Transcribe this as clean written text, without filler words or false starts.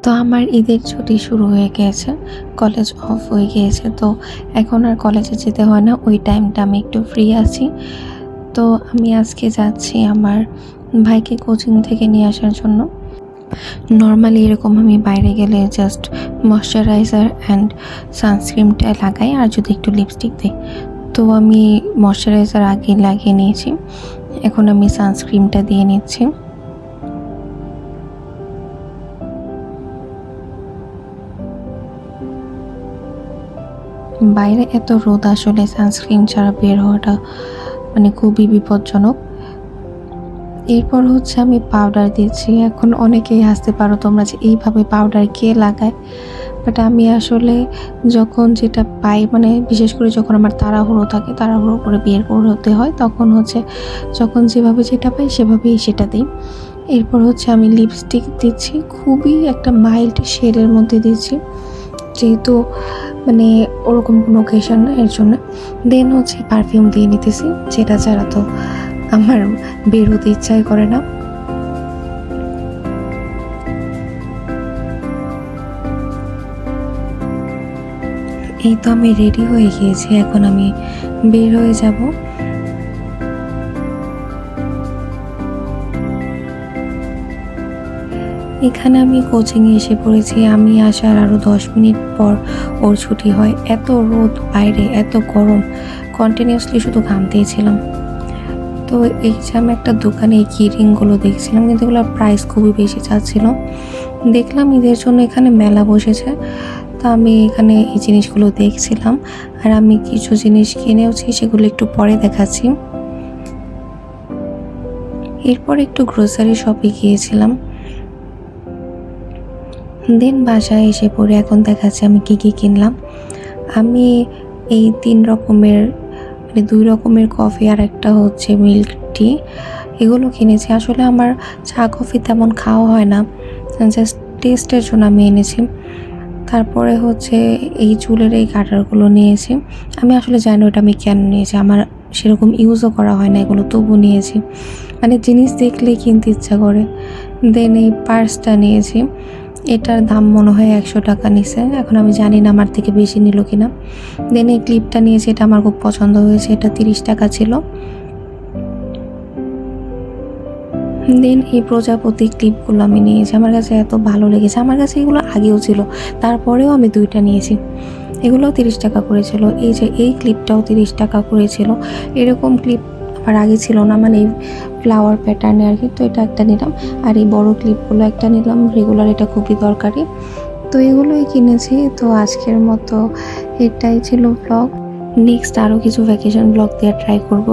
তো আমার ঈদের ছুটি শুরু হয়ে গিয়েছে, কলেজ অফ হয়ে গিয়েছে। তো এখন আর কলেজে যেতে হয় না, ওই টাইমটা আমি একটু ফ্রি আছি। তো আমি আজকে যাচ্ছি আমার ভাইকে কোচিং থেকে নিয়ে আসার জন্য। নর্মালি এরকম আমি বাইরে গেলে জাস্ট ময়শ্চারাইজার অ্যান্ড সানস্ক্রিনটা লাগাই, আর যদি একটু লিপস্টিক দিই। তো আমি ময়শ্চারাইজার আগে লাগিয়ে নিয়েছি, এখন আমি সানস্ক্রিনটা দিয়ে নিচ্ছি। বাইরে এত রোদ, আসলে সানস্ক্রিন ছাড়া বের হওয়াটা মানে খুবই বিপজ্জনক। এরপর হচ্ছে আমি পাউডার দিচ্ছি। এখন অনেকেই হাসতে পারো তোমরা যে এইভাবে পাউডার কে লাগায়, বাট আমি আসলে যখন যেটা পাই, মানে বিশেষ করে যখন আমার তাড়াহুড়ো থাকে, তাড়াহুড়ো করে বের করতে হয়, তখন হচ্ছে যখন যেভাবে যেটা পাই সেভাবেই সেটা দিই। এরপর হচ্ছে আমি লিপস্টিক দিচ্ছি, খুবই একটা মাইল্ড শেডের মধ্যে দিচ্ছি, যেহেতু মানে ওরকম কোনো ওকেশন না, এর জন্য। দেন হচ্ছে পারফিউম দিয়ে নিতেছি, যেটা ছাড়া তো আমার বের হতে ইচ্ছাই করে না। এই তো আমি রেডি হয়ে গিয়েছি, এখন আমি বের হয়ে যাব। এখানে আমি কোচিংয়ে এসে পড়েছি। আমি আসার আরও 10 মিনিট পর ওর ছুটি হয়। এত রোদ বাইরে, এত গরম, কন্টিনিউয়াসলি শুধু ঘামতেই ছিলাম। তো এই যে আমি একটা দোকানে এই কিরিংগুলো দেখছিলাম, কিন্তু এগুলোর প্রাইস খুবই বেশি চাচ্ছিল। দেখলাম ঈদের জন্য এখানে মেলা বসেছে, তো আমি এখানে এই জিনিসগুলো দেখছিলাম, আর আমি কিছু জিনিস কিনেওছি, সেগুলো একটু পরে দেখাচ্ছি। এরপর একটু গ্রোসারি শপে গিয়েছিলাম। দেন বাসায় এসে পড়ে এখন দেখাচ্ছি আমি কী কী কিনলাম। আমি এই 3 রকমের, মানে 2 রকমের কফি আর একটা হচ্ছে মিল্ক টি, এগুলো কিনেছি। আসলে আমার চা কফি তেমন খাওয়া হয় না, জাস্ট টেস্টের জন্য আমি এনেছি। তারপরে হচ্ছে এই চুলের এই কাটারগুলো নিয়েছি। আমি আসলে জানি না ওটা আমি কেন নিয়েছি, আমার সেরকম ইউজও করা হয় না এগুলো, তবু নিয়েছি, মানে জিনিস দেখলেই কিনতে ইচ্ছা করে। দেন এই পার্সটা নিয়েছি, এটার দাম মনে হয় 100 টাকা নিছে, এখন আমি জানি না আমার থেকে বেশি নিল কিনা। দেন এই ক্লিপটা নিয়েছি, এটা আমার খুব পছন্দ হয়েছে, এটা 30 টাকা ছিল। দেন এই প্রজাপতি ক্লিপগুলো আমি নিয়েছি, আমার কাছে এত ভালো লেগেছে। আমার কাছে এগুলো আগেও ছিল, তারপরেও আমি 2টা নিয়েছি। এগুলোও 30 টাকা করেছিল। এই যে এই ক্লিপটাও 30 টাকা করেছিল। এরকম ক্লিপ আমার আগে ছিল না, মানে এই ফ্লাওয়ার প্যাটার্নে আর কি। তো এটা একটা নিলাম, আর এই বড় ক্লিপগুলো একটা নিলাম, রেগুলার এটা খুবই দরকারি। তো এগুলোই কিনেছি। তো আজকের মতো এটাই ছিল ব্লগ। নেক্সট আরও কিছু ভ্যাকেশন ব্লগ দেওয়ার ট্রাই করব।